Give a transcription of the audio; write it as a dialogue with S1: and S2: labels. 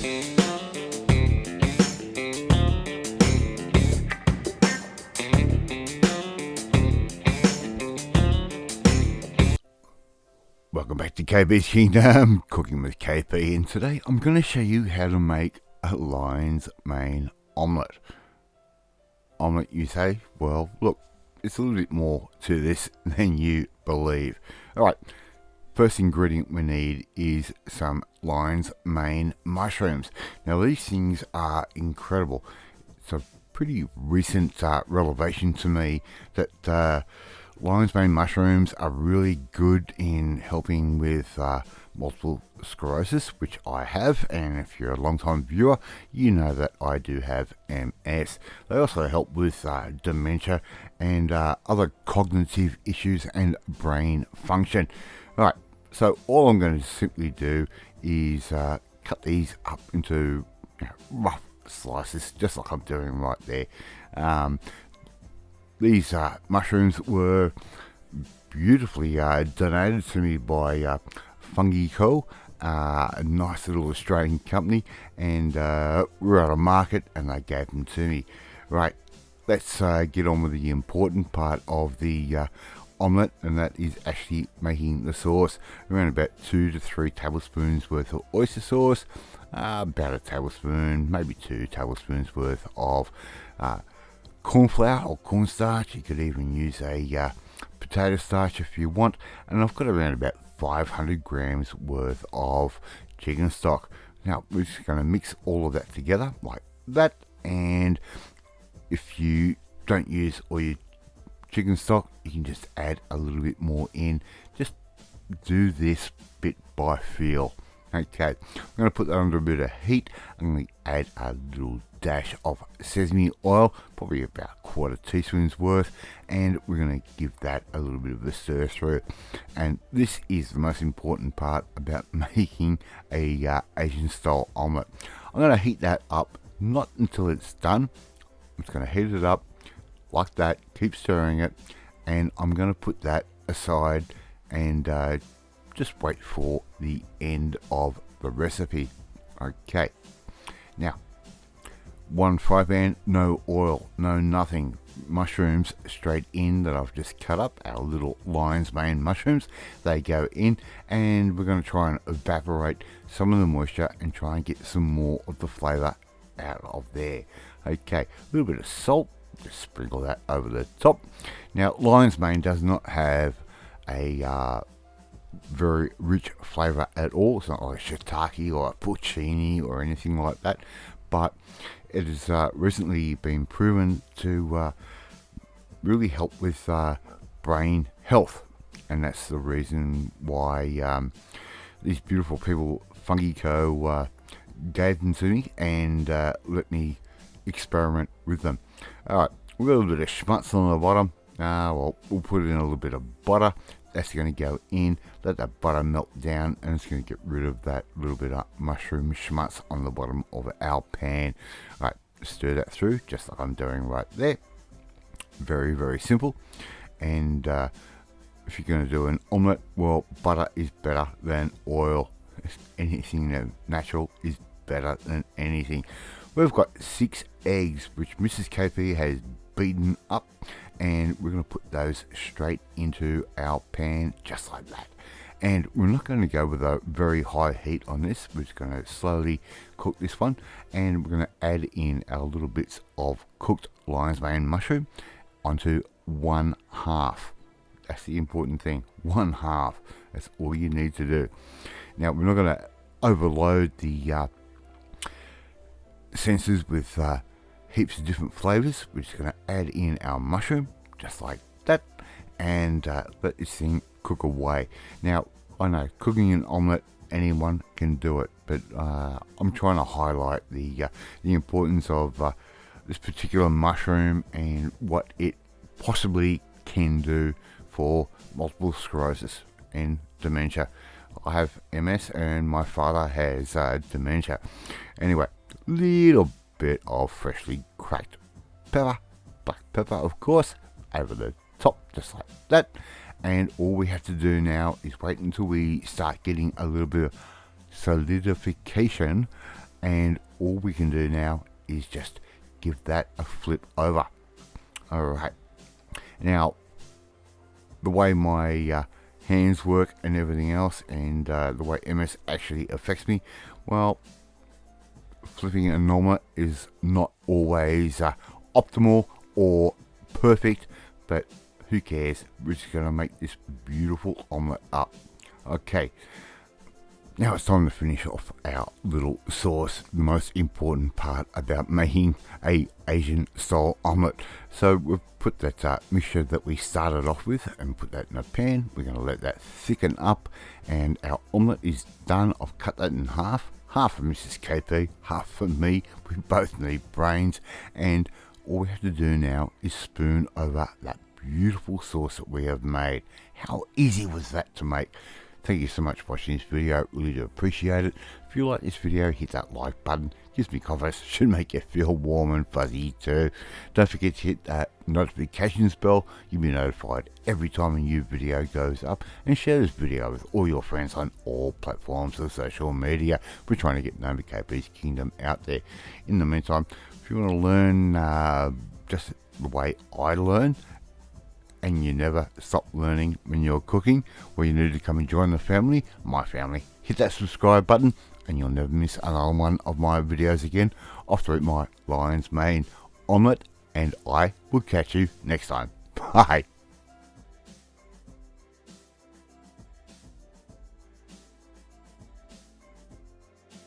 S1: Welcome back to KP's Kingdom, Cooking with KP, and today I'm going to show you how to make a lion's mane omelette. Omelette, you say? Well, look, it's a little bit more to this than you believe. Alright, first ingredient we need is some lion's mane mushrooms. Now these things are incredible. It's a pretty recent revelation to me that lion's mane mushrooms are really good in helping with multiple sclerosis, which I have, and if you're a long-time viewer, you know that I do have MS. They also help with dementia and other cognitive issues and brain function. Alright, so all I'm going to simply do is cut these up into rough slices, just like I'm doing right there. These mushrooms were beautifully donated to me by Fungi Co, a nice little Australian company, and we're at a market and they gave them to me. Right, let's get on with the important part of the omelette, and that is actually making the sauce. Around about 2 to 3 tablespoons worth of oyster sauce, about a tablespoon, maybe 2 tablespoons worth of corn flour or cornstarch. You could even use a potato starch if you want, and I've got around about 500 grams worth of chicken stock. Now we're just going to mix all of that together like that, and if you don't use all your chicken stock, you can just add a little bit more in. Just do this bit by feel. Okay, I'm going to put that under a bit of heat. I'm going to add a little dash of sesame oil, probably about a quarter teaspoon's worth, and we're going to give that a little bit of a stir through. And this is the most important part about making a Asian style omelette. I'm going to heat that up, not until it's done. I'm just going to heat it up like that, keep stirring it, and I'm going to put that aside and just wait for the end of the recipe. Okay, now 1 fry pan, no oil, no nothing, mushrooms straight in that I've just cut up, our little lion's mane mushrooms. They go in, and we're going to try and evaporate some of the moisture and try and get some more of the flavour out of there. Okay, a little bit of salt, just sprinkle that over the top. Now lion's mane does not have a very rich flavour at all. It's not like shiitake or a porcini or anything like that, but it has recently been proven to really help with brain health, and that's the reason why these beautiful people, Fungi Co, gave them to me and let me experiment with them. Alright, we've got a little bit of schmutz on the bottom. Well, we'll put in a little bit of butter. That's going to go in, let that butter melt down, and it's going to get rid of that little bit of mushroom schmutz on the bottom of our pan. Right, stir that through just like I'm doing right there. Very, very simple. And if you're going to do an omelette, well, butter is better than oil. Anything natural is better than anything. We've got 6 eggs, which Mrs. KP has beaten up, and we're going to put those straight into our pan just like that. And we're not going to go with a very high heat on this. We're just going to slowly cook this one, and we're going to add in our little bits of cooked lion's mane mushroom onto 1/2. That's the important thing, 1/2. That's all you need to do. Now we're not going to overload the senses with heaps of different flavors. We're just going to add in our mushroom just like that, and let this thing cook away. Now I know cooking an omelette, anyone can do it, but I'm trying to highlight the importance of this particular mushroom and what it possibly can do for multiple sclerosis and dementia. I have MS and my father has dementia. Anyway, little bit of freshly cracked pepper, black pepper of course, over the top just like that. And all we have to do now is wait until we start getting a little bit of solidification and all we can do now is just give that a flip over. Alright, now the way my hands work and everything else, and the way MS actually affects me, well, flipping an omelette is not always optimal or perfect, but who cares? We're just going to make this beautiful omelette up. Okay, now it's time to finish off our little sauce, the most important part about making a Asian style omelette. So we've put that mixture that we started off with and put that in a pan. We're going to let that thicken up, and our omelette is done. I've cut that in half for Mrs. KP, half for me. We both need brains, and all we have to do now is spoon over that beautiful sauce that we have made. How easy was that to make? Thank you so much for watching this video, really do appreciate it. If you like this video, hit that like button, gives me confidence, should make you feel warm and fuzzy too. Don't forget to hit that notifications bell, you'll be notified every time a new video goes up, and share this video with all your friends on all platforms of social media. We're trying to get known to KP's Kingdom out there. In the meantime, if you want to learn just the way I learn, and you never stop learning when you're cooking, well, you need to come and join the family, my family. Hit that subscribe button and you'll never miss another one of my videos again. Off to eat my lion's mane omelette, and I will catch you next time. Bye.